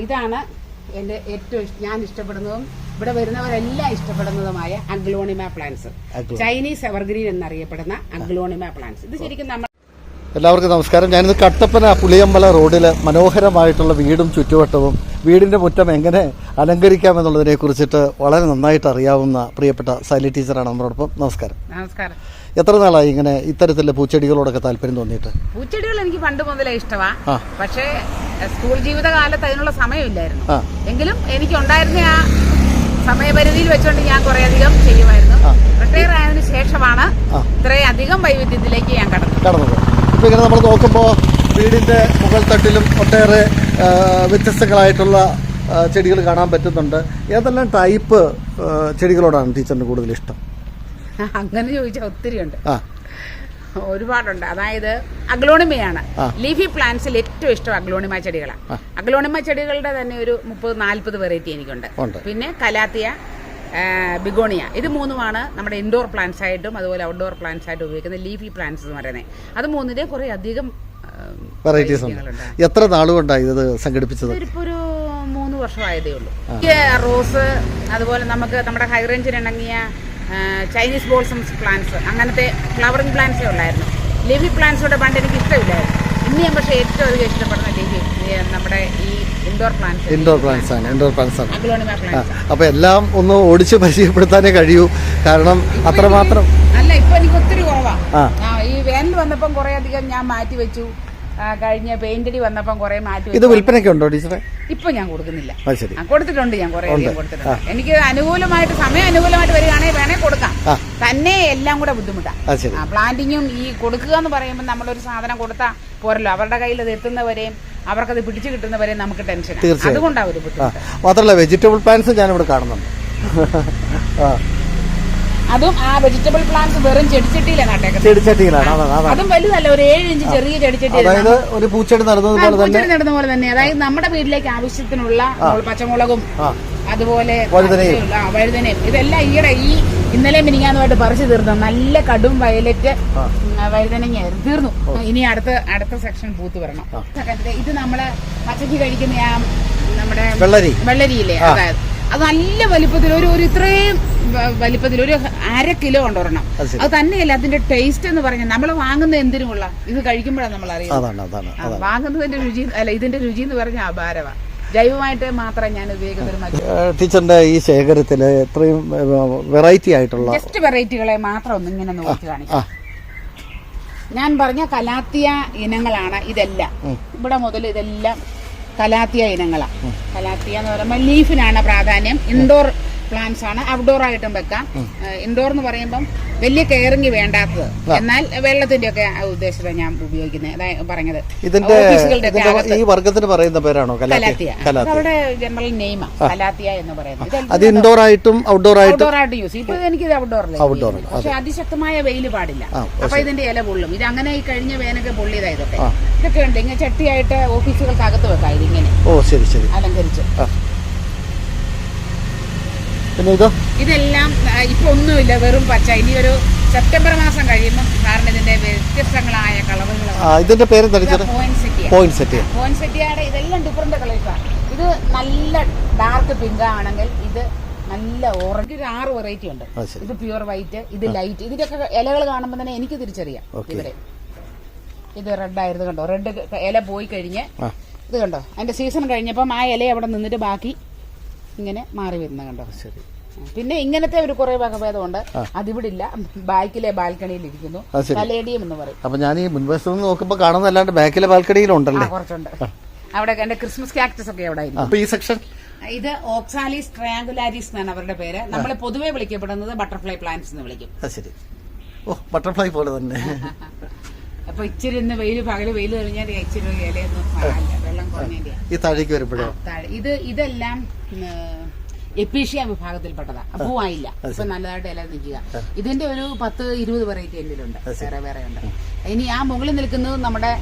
ഇതാണ് എൻ്റെ ഏറ്റവും ഞാൻ ഇഷ്ടപ്പെടുന്നതും ഇവിടെ വരുന്നവരെല്ലാം ഇഷ്ടപ്പെടുന്നതുമായ അഗ്ലോണിമ പ്ലാന്റ്സ്. ചൈനീസ് എവർഗ്രീൻ എന്നറിയപ്പെടുന്ന അഗ്ലോണിമ പ്ലാന്റ്സ്. ഇത് ശരിക്കും നമ്മൾ എല്ലാവർക്കും നമസ്കാരം. ഞാനിത് കട്ടപ്പന പുളിയമ്പല റോഡിൽ മനോഹരമായിട്ടുള്ള വീടും ചുറ്റുവട്ടവും വീടിൻ്റെ മുറ്റം എങ്ങനെ അലങ്കരിക്കാമെന്നുള്ളതിനെ കുറിച്ചിട്ട് വളരെ നന്നായിട്ട് അറിയാവുന്ന പ്രിയപ്പെട്ട സൈലി ടീച്ചറാണ് നമ്മളോടൊപ്പം. നമസ്കാരം. നമസ്കാരം. എത്ര നാളായി ഇങ്ങനെ ഇത്തരത്തിലുള്ള പൂച്ചെടികളോടൊക്കെ താല്പര്യം തോന്നിയിട്ട്? പൂച്ചെടികൾ എനിക്ക് പണ്ട് മുതലേ ഇഷ്ടമാണ്. പക്ഷേ സ്കൂൾ ജീവിതകാലത്ത് അതിനുള്ള സമയമില്ലായിരുന്നു. എങ്കിലും എനിക്കുണ്ടായിരുന്ന ആ സമയപരിധിയിൽ വെച്ചുകൊണ്ട് ഞാൻ കുറേയധികം ചെയ്യുമായിരുന്നു. റിട്ടയർ ആയതിനു ശേഷമാണ് ഇത്രയും അധികം വൈവിധ്യത്തിലേക്ക് ഞാൻ കടന്നത്. ഇപ്പോൾ ഇങ്ങനെ നമ്മൾ നോക്കുമ്പോൾ വീടിൻ്റെ മുകൾ തട്ടിലും ഒട്ടേറെ വ്യത്യസ്തങ്ങളായിട്ടുള്ള ചെടികൾ കാണാൻ പറ്റുന്നുണ്ട്. ഏതെല്ലാം ടൈപ്പ് ചെടികളോടാണ് ടീച്ചറിന് കൂടുതൽ ഇഷ്ടം? അങ്ങനെ ചോദിച്ചാൽ ഒത്തിരി ഉണ്ട്, ഒരുപാടുണ്ട്. അതായത് അഗ്ലോണിമയാണ്. ലീഫി പ്ലാന്റ്സിൽ ഏറ്റവും ഇഷ്ടം അഗ്ലോണിമ ചെടികളാണ്. അഗ്ലോണിമ ചെടികളുടെ തന്നെ ഒരു 30-40 വെറൈറ്റി എനിക്കുണ്ട്. പിന്നെ കലാത്തിയ, ബിഗോണിയ, ഇത് മൂന്നുമാണ് നമ്മുടെ ഇൻഡോർ പ്ലാന്റ്സ് ആയിട്ടും അതുപോലെ ഔട്ട്ഡോർ പ്ലാന്റ്സ് ആയിട്ടും ഉപയോഗിക്കുന്ന ലീഫി പ്ലാന്റ്സ് എന്ന് പറയുന്നത്. അത് മൂന്നിന്റെ കുറെ അധികം വെറൈറ്റീസ് ഉണ്ട്. എത്ര നാളുകൊണ്ടാണ് ഇത് സംഘടിപ്പിച്ചത്? ഇതിപ്പോ ഒരു 3 വർഷമായതേ ഉള്ളൂ. റോസ്, അതുപോലെ നമുക്ക് നമ്മുടെ ഹൈ റേഞ്ചിന് ഇണങ്ങിയ ചൈനീസ് ബോൾസംസ് പ്ലാന്റ്സ്, അങ്ങനത്തെ ഫ്ലവറിംഗ് പ്ലാന്റ്സേ ഉള്ളായിരുന്നു. ലീഫി പ്ലാന്റ്സോടെ പണ്ട് എനിക്ക് ഇഷ്ടമില്ലായിരുന്നു. ഇനി ഞാൻ പക്ഷേ ഏറ്റവും അധികം ഇഷ്ടപ്പെടുന്ന ലീഫി നമ്മുടെ ഈ ഇൻഡോർ പ്ലാന്റ്സ് ആണ്. Aglaonema plants. അപ്പൊ എല്ലാം ഒന്ന് ഓടിച്ച് പരിചയപ്പെടുത്താനേ കഴിയൂ, കാരണം അത്രമാത്രം അല്ല. ഇപ്പൊ എനിക്ക് ഒത്തിരി കുറവാ. ഈ വേനൽ വന്നപ്പം കുറെ അധികം ഞാൻ മാറ്റി വെച്ചു. കഴിഞ്ഞ പെയിന്റടി വന്നപ്പം കുറെ മാറ്റി. ഇത് വിൽപ്പനയ്ക്ക് ഉണ്ടോ ടീച്ചറെ? ഇപ്പൊ ഞാൻ കൊടുക്കുന്നില്ല. കൊടുത്തിട്ടുണ്ട്, ഞാൻ കുറെ അധികം കൊടുത്തിട്ടുണ്ട്. എനിക്ക് അനുകൂലമായിട്ട് സമയം അനുകൂലമായിട്ട് വരികയാണെങ്കിൽ വേണേ കൊടുക്കാം. തന്നെ എല്ലാം കൂടെ ബുദ്ധിമുട്ടാണ്. പ്ലാന്റിങ്ങും ഈ കൊടുക്കുക എന്ന് പറയുമ്പോൾ നമ്മളൊരു സാധനം കൊടുത്താൽ പോരല്ലോ, അവരുടെ കയ്യിൽ അത് എത്തുന്നവരെയും അവർക്കത് പിടിച്ചു കിട്ടുന്നവരെയും നമുക്ക് ടെൻഷൻ. അതുകൊണ്ടാണ് ഒരു ബുദ്ധിമുട്ട്. മാത്രമല്ല വെജിറ്റബിൾ പ്ലാന്റ്സ് ഞാനിവിടെ കാണുന്നുണ്ട്. അതും ആ വെജിറ്റബിൾ പ്ലാന്റ്സ് വെറും ചെടിച്ചട്ടിയിലാണ്. അതും വലുതല്ല, ഒരു 7 ഇഞ്ച് ചെറിയ ചെടിച്ചട്ടി. ഒരു പൂച്ചെടി നടന്ന പോലെ തന്നെ. അതായത് നമ്മുടെ വീട്ടിലേക്ക് ആവശ്യത്തിനുള്ള പച്ചമുളകും അതുപോലെ വഴുതനയും ഇതെല്ലാം ഇന്നലെ മിനിങ്ങാന്നുമായിട്ട് പറിച്ചു തീർന്നു. നല്ല കടും വയലറ്റ് വഴുതനങ്ങയായിരുന്നു, തീർന്നു. ഇനി അടുത്ത സെക്ഷൻ പൂത്ത് വരണം. ഇത് നമ്മള് പച്ചക്ക് കഴിക്കുന്ന ആ നമ്മുടെ വെള്ളരിയില്ലേ, അതായത് അത് നല്ല വലിപ്പത്തിൽ ഒരു ഇത്രയും വലിപ്പത്തിൽ ഒരു 1/2 കിലോ കൊണ്ടുവരണം. അത് തന്നെയല്ല അതിന്റെ ടേസ്റ്റ് എന്ന് പറഞ്ഞാൽ നമ്മൾ വാങ്ങുന്ന എന്തിനുമുള്ള ഇത് കഴിക്കുമ്പോഴാണ് നമ്മൾ അറിയുന്നത്. വാങ്ങുന്നതിന്റെ രുചി അല്ല, ഇതിന്റെ രുചി എന്ന് പറഞ്ഞാൽ അപാരമാണ്. ജൈവമായിട്ട് മാത്രം ഞാൻ ഉപയോഗിക്കുന്ന ടീച്ചറിന്റെ ഈ ശേഖരത്തില് എത്രയും വെറൈറ്റി ആയിട്ടുള്ള ജസ്റ്റ് വെറൈറ്റികളെ മാത്രം ഒന്നും ഇങ്ങനെ നോക്കി കാണിക്കാം. ഞാൻ പറഞ്ഞ കലാത്തിയ ഇനങ്ങളാണ് ഇതെല്ലാം. ഇവിടെ മുതൽ ഇതെല്ലാം കലാത്തിയ ഇനങ്ങളാണ്. കലാത്തിയ എന്ന് പറയുമ്പോൾ ലീഫിനാണ് പ്രാധാന്യം. ഇൻഡോർ പ്ലാന്റ്സ് ആണ്. ഔട്ട്ഡോർ ആയിട്ടും വെക്കാം. ഇൻഡോർ എന്ന് പറയുമ്പം വലിയ കെയറിങ് വേണ്ടാത്തത്, എന്നാൽ വെള്ളത്തിന്റെ ഒക്കെ ഉദ്ദേശിച്ചാണ് ഞാൻ ഉപയോഗിക്കുന്നത്. പറഞ്ഞത് ഈ വർഗത്തിന് പറയുന്ന പേരാണോ കലാത്തിയ? അവരുടെ ജനറൽ നെയിമാണ് കലാത്തിയ എന്ന് പറയുന്നത്. അത് ഇൻഡോർ ആയിട്ടും ഔട്ട്ഡോർ ആയിട്ട് യൂസ്. ഇപ്പൊ എനിക്ക് ഔട്ട്ഡോർ, പക്ഷെ അതിശക്തമായ വെയിൽ പാടില്ല. അപ്പൊ ഇതിന്റെ ഇല പൊള്ളും. ഇത് അങ്ങനെ ഈ കഴിഞ്ഞ വേനൊക്കെ പൊള്ളിയതാ. ഇതൊക്കെ ഉണ്ട്. ഇങ്ങനെ ചട്ടിയായിട്ട് ഓഫീസുകൾക്ക് അകത്ത് വെക്കാം. ഇതിങ്ങനെ അലങ്കരിച്ച്. ഇതെല്ലാം ഇപ്പൊ ഒന്നുമില്ല, വെറും പച്ച. ഇനി ഒരു സെപ്റ്റംബർ മാസം കഴിയുമ്പോൾ കാരണം ഇതിന്റെ വ്യത്യസ്തങ്ങളായ കളറുകൾ. ഇതിന്റെ പേര് പോയിൻസെറ്റിയുടെ ഇതെല്ലാം ഡിഫറെന്റ് കളേഴ്സാണ്. ഇത് നല്ല ഡാർക്ക് പിങ്ക് ആണെങ്കിൽ ഇത് നല്ല ഓറഞ്ച്. ഒരു 6 വെറൈറ്റി ഉണ്ട്. ഇത് പ്യുവർ വൈറ്റ്, ഇത് ലൈറ്റ്. ഇതിന്റെയൊക്കെ ഇലകൾ കാണുമ്പോൾ തന്നെ എനിക്ക് തിരിച്ചറിയാം. ഇത് റെഡ് ആയിരുന്നു, കണ്ടോ? റെഡ് ഇല പോയി കഴിഞ്ഞ് ഇത് കണ്ടോ, അതിന്റെ സീസൺ കഴിഞ്ഞപ്പം ആ ഇല അവിടെ നിന്നിട്ട് ബാക്കി ഇങ്ങനെ മാറി വരുന്ന കണ്ടോ. പിന്നെ ഇങ്ങനത്തെ ഒരു കുറെ വകഭേദമുണ്ട്. അതിവിടില്ല, ബാക്കിലെ ബാൽക്കണിയിൽ ഇരിക്കുന്നു. കലേഡിയം എന്ന് പറയും. അപ്പൊ ഞാൻ ഈ മുൻവശത്ത് നോക്കുമ്പോ കാണുന്നല്ലാണ്ട് ബാക്കിലെ ബാൽക്കണിയിലുണ്ടല്ലേ? കുറച്ചുണ്ട്. അവിടെ എന്റെ ക്രിസ്മസ് കാക്ടസ് ഒക്കെ അവിടെ ഈ സെക്ഷൻ. ഇത് ഓക്സാലിസ് ട്രയാങ്കുലാരിസ് എന്നാണ് അവരുടെ പേര്. നമ്മളെ പൊതുവെ വിളിക്കപ്പെടുന്നത് ബട്ടർഫ്ലൈ പ്ലാന്റ്സ് എന്ന് വിളിക്കും. ബട്ടർഫ്ലൈ പോലെ തന്നെ. അപ്പൊ ഇച്ചിരി ഇന്ന് പകല് വെയിൽ കഴിഞ്ഞാൽ ഇച്ചിരി ഇലയൊന്നും വെള്ളം കുറഞ്ഞതിന്റെ ഈ താഴേക്ക് വരുമ്പോഴോ ഇതെല്ലാം എപ്പീഷ്യ വിഭാഗത്തിൽപ്പെട്ടതാ. പൂവായില്ല, ഇപ്പൊ നല്ലതായിട്ട് ഇല നിൽക്കുക. ഇതിന്റെ ഒരു 10-20 വെറൈറ്റി എന്തിലുണ്ട്, വേറെ ഉണ്ട്. ഇനി ആ മുകളിൽ നിൽക്കുന്നത്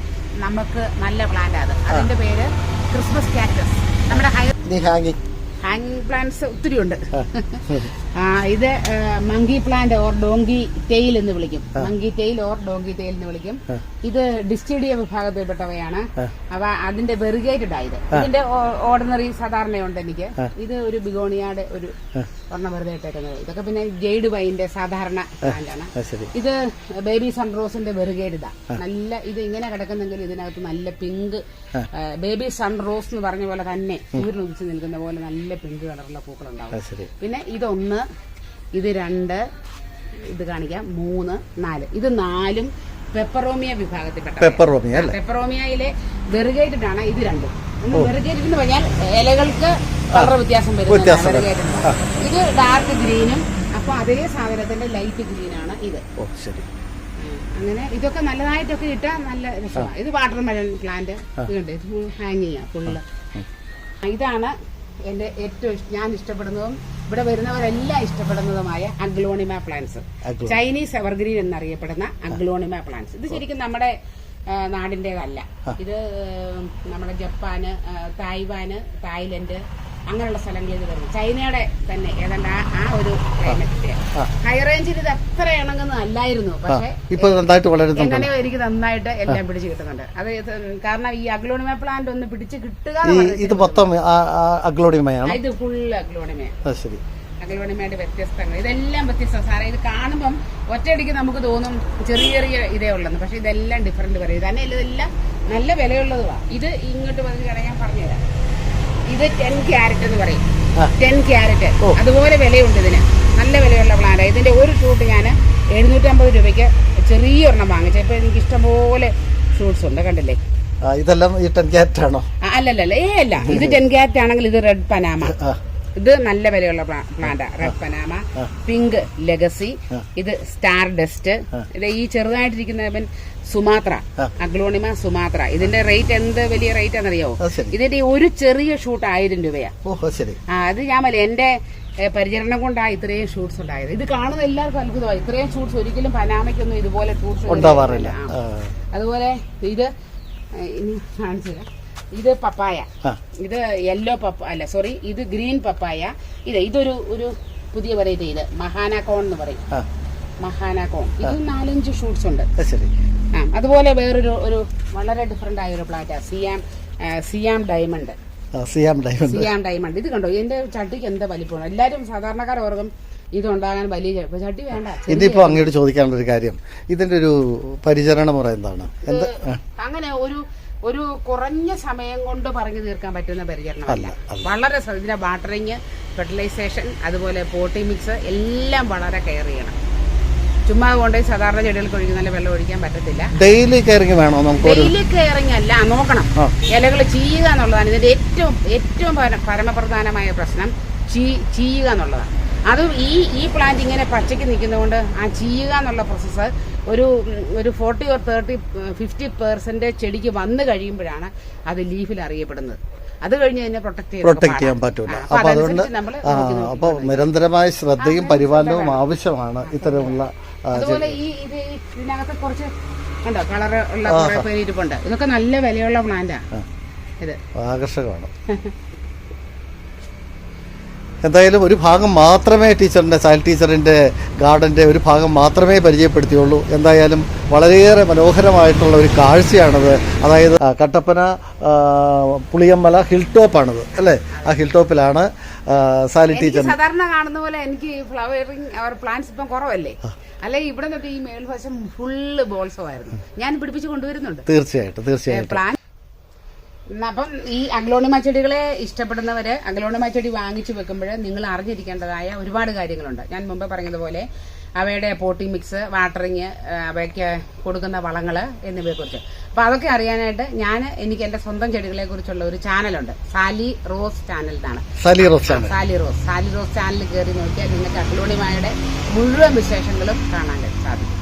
നമുക്ക് നല്ല പ്ലാന്റ്. അതിന്റെ പേര് ക്രിസ്മസ് കാക്ടസ്. നമ്മുടെ ഹാങ്ങിങ് പ്ലാന്റ്സ് ഒത്തിരി ഉണ്ട്. ഇത് monkey plant or donkey tail എന്ന് വിളിക്കും. Monkey tail or donkey tail എന്ന് വിളിക്കും. ഇത് ഡിസ്റ്റിഡിയ വിഭാഗത്തിൽപ്പെട്ടവയാണ്. അവ അതിന്റെ വെറിഗേറ്റഡ് ആയത്. ഇതിന്റെ ഓർഡിനറി സാധാരണയുണ്ട് എനിക്ക്. ഇത് ഒരു ബിഗോണിയാടെ ഒരു ഒരെണ്ണം വെറുതെ ഇട്ടേക്കുന്നത്. ഇതൊക്കെ പിന്നെ ജെയ്ഡ് വൈന്റെ സാധാരണ പ്ലാന്റ് ആണ്. ഇത് ബേബി സൺറോസിന്റെ വെറിഗേറ്റഡാ. നല്ല ഇത് ഇങ്ങനെ കിടക്കുന്നെങ്കിൽ ഇതിനകത്ത് നല്ല പിങ്ക് ബേബി സൺറോസ് എന്ന് പറഞ്ഞ പോലെ തന്നെ സൂര്യൻ ഉദിച്ച് നിൽക്കുന്ന പോലെ നല്ല പിങ്ക് കളറുള്ള പൂക്കളുണ്ടാവും. പിന്നെ ഇതൊന്ന്, ഇത് 2, ഇത് കാണിക്കാം 3, 4. ഇത് 4 പെപ്പറോമിയ വിഭാഗത്തിൽപ്പെട്ട. പെപ്പറോമിയയിലെ വെറിഗേറ്റഡ് ആണ് ഇത് 2. വെറിഗേറ്റഡ് എന്ന് പറഞ്ഞാൽ ഇലകൾക്ക് കളർ വ്യത്യാസം വരുന്നത്. ഇത് ഡാർക്ക് ഗ്രീനും, അപ്പൊ അതേ സാധനത്തിന്റെ ലൈറ്റ് ഗ്രീനാണ് ഇത്. അങ്ങനെ ഇതൊക്കെ നല്ലതായിട്ടൊക്കെ ഇട്ടാൽ നല്ല രസമാണ്. ഇത് വാട്ടർ മെലൺ പ്ലാന്റ്. ഇതുണ്ട്, ഇത് ഹാങ് ചെയ്യാം ഫുള്ള്. ഇതാണ് എന്റെ ഏറ്റവും ഞാൻ ഇഷ്ടപ്പെടുന്നതും ഇവിടെ വരുന്നവരെല്ലാം ഇഷ്ടപ്പെടുന്നതുമായ അഗ്ലോണിമ പ്ലാന്റ്സ്. ചൈനീസ് എവർഗ്രീൻ എന്നറിയപ്പെടുന്ന അഗ്ലോണിമ പ്ലാന്റ്സ്. ഇത് ശരിക്കും നമ്മുടെ നാടിന്റേതല്ല. ഇത് നമ്മുടെ ജപ്പാന്, തായ്വാന്, തായ്ലൻഡ് അങ്ങനെയുള്ള സ്ഥലങ്ങളിൽ ഇത് വരുന്നത്. ചൈനയുടെ തന്നെ ഏതാണ്ട് ആ ഒരു ക്ലൈമറ്റ്. ഹൈ റേഞ്ചിൽ ഇത് അത്ര ഇണങ്ങുന്നതല്ലായിരുന്നു. പക്ഷെ എങ്ങനെയോ എനിക്ക് നന്നായിട്ട് എല്ലാം പിടിച്ചു കിട്ടുന്നുണ്ട്. അത് കാരണം ഈ അഗ്ലോണിമ പ്ലാന്റ് ഒന്ന് പിടിച്ച് കിട്ടുക. ഇത് മൊത്തം അഗ്ലോണിമയാണ്. ഇത് ഫുൾ അഗ്ലോണിമയാണ്. അഗ്ലോണിമയുടെ വ്യത്യസ്തങ്ങൾ ഇതെല്ലാം വ്യത്യസ്തം. സാറേ ഇത് കാണുമ്പം ഒറ്റയടിക്ക് നമുക്ക് തോന്നും ചെറിയ ചെറിയ ഇതേ ഉള്ളെന്ന്. പക്ഷെ ഇതെല്ലാം ഡിഫറൻറ്റ് പറയും. തന്നെ ഇതെല്ലാം നല്ല വിലയുള്ളതുമാണ്. ഇത് ഇങ്ങോട്ട് വന്നിട്ട് ഞാൻ പറഞ്ഞുതരാം. ഇത് 10 ക്യാരറ്റ് എന്ന് പറയും. 10 ക്യാരറ്റ് അതുപോലെ വിലയുണ്ട് ഇതിന്. നല്ല വിലയുള്ള പ്ലാന്റ്. ഇതിന്റെ ഒരു ഷൂട്ട് ഞാൻ 750 രൂപയ്ക്ക് ചെറിയൊരെണ്ണം വാങ്ങിച്ചു. ഇപ്പൊ എനിക്ക് ഇഷ്ടംപോലെ ഷൂട്ട്സ് ഉണ്ട്. കണ്ടില്ലേ? ഇതെല്ലാം 10 ക്യാരറ്റ് ആണോ? അല്ലല്ല, അല്ല. ഇത് 10 ക്യാരറ്റ് ആണെങ്കിൽ ഇത് റെഡ് പനാമ. ഇത് നല്ല വിലയുള്ള പ്ലാന്റാ. റെഡ് പനാമ, പിങ്ക് ലെഗസി, ഇത് സ്റ്റാർ ഡസ്റ്റ്. ഇത് ഈ ചെറുതായിട്ടിരിക്കുന്ന സുമാത്ര, അഗ്ലോണിമ സുമാത്ര. ഇതിന്റെ റേറ്റ് എന്ത് വലിയ റേറ്റ് ആണെന്നറിയാവോ? ഇതിന്റെ ഒരു ചെറിയ ഷൂട്ട് 1000 രൂപയാ. അത് ഞാൻ എന്റെ പരിചരണം കൊണ്ടാണ് ഇത്രയും ഷൂട്ട്സ് ഉണ്ടായത്. ഇത് കാണുന്ന എല്ലാവർക്കും അത്ഭുതമായി. ഇത്രയും ഷൂട്ട്സ് ഒരിക്കലും പനാമയ്ക്കൊന്നും ഇതുപോലെ ഷൂട്ട്സ് ഉണ്ടാവാറില്ല. അതുപോലെ ഇത് ഇനി കാണിച്ചു തരാം. ഇത് പപ്പായ. ഇത് യെല്ലോ ഇത് ഗ്രീൻ പപ്പായ. ഇതൊരു പുതിയ വെറൈറ്റി. ഇത് മഹാനാകോൺ എന്ന് പറയും. മഹാനാകോൺ. ഇത് 4-5 ഷൂട്ട്സ് ഉണ്ട്. അതുപോലെ വേറൊരു വളരെ ഡിഫറെന്റ് ആയ ഒരു പ്ലാന്റാ സിയാം ഡയമണ്ട്. സിയാം ഡയമണ്ട്. ഇത് കണ്ടോ? എന്റെ ചട്ടിക്ക് എന്താ വലിപ്പമാണ്. എല്ലാരും സാധാരണക്കാർ ഓർക്കും ഇതുണ്ടാകാൻ വലിയ ചട്ടി വേണ്ട. ഇതിപ്പോ അങ്ങോട്ട് ചോദിക്കാനുള്ള ഒരു കാര്യം, ഇതിന്റെ ഒരു പരിചരണ മുറ എന്താണ്? അങ്ങനെ ഒരു കുറഞ്ഞ സമയം കൊണ്ട് പറഞ്ഞു തീർക്കാൻ പറ്റുന്ന പരിചരണമല്ല. വളരെ ഇതിന്റെ വാട്ടറിങ്, ഫെർട്ടിലൈസേഷൻ, അതുപോലെ പോട്ടി മിക്സ് എല്ലാം വളരെ കെയർ ചെയ്യണം. ചുമ്മാ കൊണ്ടുപോയി സാധാരണ ചെടികൾക്ക് ഒഴിക്കുന്ന നല്ല വെള്ളം ഒഴിക്കാൻ പറ്റത്തില്ല. ഡെയിലി കെയറിങ് വേണോ? ഡെയിലി കെയറിങ് അല്ല, നോക്കണം. ഇലകൾ ചീയുക എന്നുള്ളതാണ് ഇതിന്റെ ഏറ്റവും പരമപ്രധാനമായ പ്രശ്നം. ചീയുക എന്നുള്ളതാണ്. അതും ഈ പ്ലാന്റ് ഇങ്ങനെ പച്ചയ്ക്ക് നിൽക്കുന്നതുകൊണ്ട് ആ ചീയുക എന്നുള്ള പ്രോസസ്സ് ഒരു 40 or 30, 50% ചെടിക്ക് വന്നു കഴിയുമ്പോഴാണ് അത് ലീഫിൽ അറിയപ്പെടുന്നത്. അത് കഴിഞ്ഞ് തന്നെ പ്രൊട്ടക്ട് ചെയ്യാൻ പറ്റൂല. അപ്പൊ അതുകൊണ്ട് അപ്പൊ നിരന്തരമായ ശ്രദ്ധയും പരിപാലനവും ആവശ്യമാണ് ഇത്തരമുള്ള. അതുപോലെ ഇതിനകത്ത് കുറച്ച് കണ്ടോ കളർ ഉള്ള കുറെ പേരിപ്പുണ്ട്. ഇതൊക്കെ നല്ല വിലയുള്ള പ്ലാന്റാ. ഇത് ആകർഷകമാണ്. എന്തായാലും ഒരു ഭാഗം മാത്രമേ സാൽ ടീച്ചറിൻ്റെ ഗാർഡൻ്റെ ഒരു ഭാഗം മാത്രമേ പരിചയപ്പെടുത്തിയുള്ളൂ. എന്തായാലും വളരെയേറെ മനോഹരമായിട്ടുള്ള ഒരു കാഴ്ചയാണത്. അതായത് കട്ടപ്പന പുളിയമ്പല ഹിൽ ടോപ്പാണത് അല്ലേ? ആ ഹിൽ ടോപ്പിലാണ് സാലി ടീച്ചർ. സാധാരണ കാണുന്ന പോലെ എനിക്ക് ഫ്ലവറിങ് പ്ലാന്റ്സ് ഇപ്പം കുറവല്ലേ? അല്ലെ ഇവിടെ നിന്നൊക്കെ ഈ മേൽവശം ഫുള്ള് ബോൾസോ ആയിരുന്നു. ഞാൻ പിടിപ്പിച്ച് കൊണ്ടുവരുന്നുണ്ട്. തീർച്ചയായിട്ടും. അപ്പം ഈ അഗ്ലോണിമ ചെടികളെ ഇഷ്ടപ്പെടുന്നവര് അഗ്ലോണിമ ചെടി വാങ്ങിച്ചു വെക്കുമ്പോൾ നിങ്ങൾ അറിഞ്ഞിരിക്കേണ്ടതായ ഒരുപാട് കാര്യങ്ങളുണ്ട്. ഞാൻ മുമ്പ് പറഞ്ഞതുപോലെ അവയുടെ പോട്ടിംഗ് മിക്സ്, വാട്ടറിങ്, അവയ്ക്ക് കൊടുക്കുന്ന വളങ്ങള് എന്നിവയെക്കുറിച്ച്. അപ്പൊ അതൊക്കെ അറിയാനായിട്ട് എനിക്ക് എന്റെ സ്വന്തം ചെടികളെ കുറിച്ചുള്ള ഒരു ചാനലുണ്ട്. സാലി റോസ് ചാനൽ എന്നാണ്. സാലി റോസ് ചാനൽ കയറി നോക്കിയാൽ നിങ്ങൾക്ക് അഗ്ലോണിമയുടെ മുഴുവൻ വിശേഷങ്ങളും കാണാൻ സാധിക്കും.